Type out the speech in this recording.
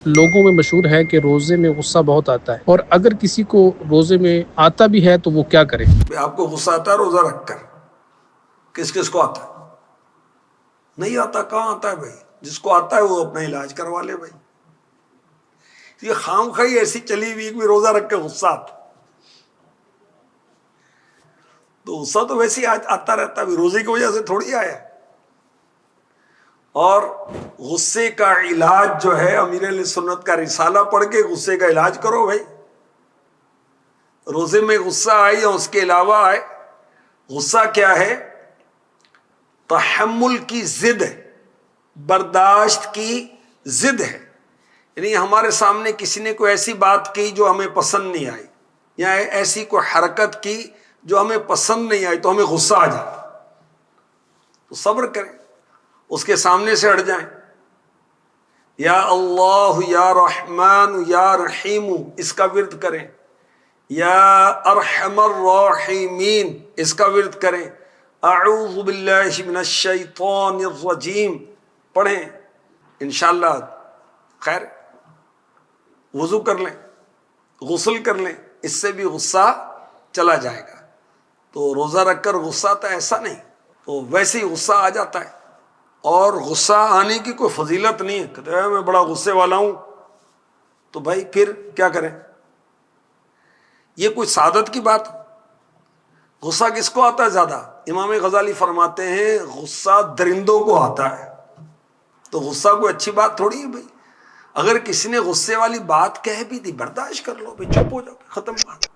لوگوں میں مشہور ہے کہ روزے میں غصہ بہت آتا ہے، اور اگر کسی کو روزے میں آتا بھی ہے تو وہ کیا کرے؟ آپ کو غصہ آتا ہے روزہ رکھ کر؟ کس کس کو آتا ہے؟ نہیں آتا، کہاں آتا ہے بھائی؟ جس کو آتا ہے وہ اپنا علاج کروا لے بھائی۔ یہ خام خائی ایسی چلی ہوئی کہ روزہ رکھ کے غصہ آتا، تو غصہ تو ویسے ہی آتا رہتا ہے، روزے کی وجہ سے تھوڑی آیا۔ اور غصے کا علاج جو ہے، امیر علیہ سنت کا رسالہ پڑھ کے غصے کا علاج کرو بھائی۔ روزے میں غصہ آئے یا اس کے علاوہ آئے، غصہ کیا ہے؟ تحمل کی ضد ہے، برداشت کی ضد ہے۔ یعنی ہمارے سامنے کسی نے کوئی ایسی بات کی جو ہمیں پسند نہیں آئی، یا ایسی کوئی حرکت کی جو ہمیں پسند نہیں آئی، تو ہمیں غصہ آ جاتا، تو صبر کریں، اس کے سامنے سے ہٹ جائیں۔ یا اللہ یا رحمان یا رحیم اس کا ورد کریں، یا ارحم الراحمین اس کا ورد کریں، اعوذ باللہ من الشیطان الرجیم پڑھیں، انشاءاللہ خیر۔ وضو کر لیں، غسل کر لیں، اس سے بھی غصہ چلا جائے گا۔ تو روزہ رکھ کر غصہ آتا ہے ایسا نہیں، تو ویسے ہی غصہ آ جاتا ہے، اور غصہ آنے کی کوئی فضیلت نہیں ہے۔ کہتے ہیں میں بڑا غصے والا ہوں، تو بھائی پھر کیا کریں؟ یہ کوئی سعادت کی بات؟ غصہ کس کو آتا ہے زیادہ؟ امام غزالی فرماتے ہیں غصہ درندوں کو آتا ہے۔ تو غصہ کوئی اچھی بات تھوڑی ہے بھائی۔ اگر کسی نے غصے والی بات کہہ بھی دی، برداشت کر لو بھائی، چپ ہو جاؤ، ختم بات۔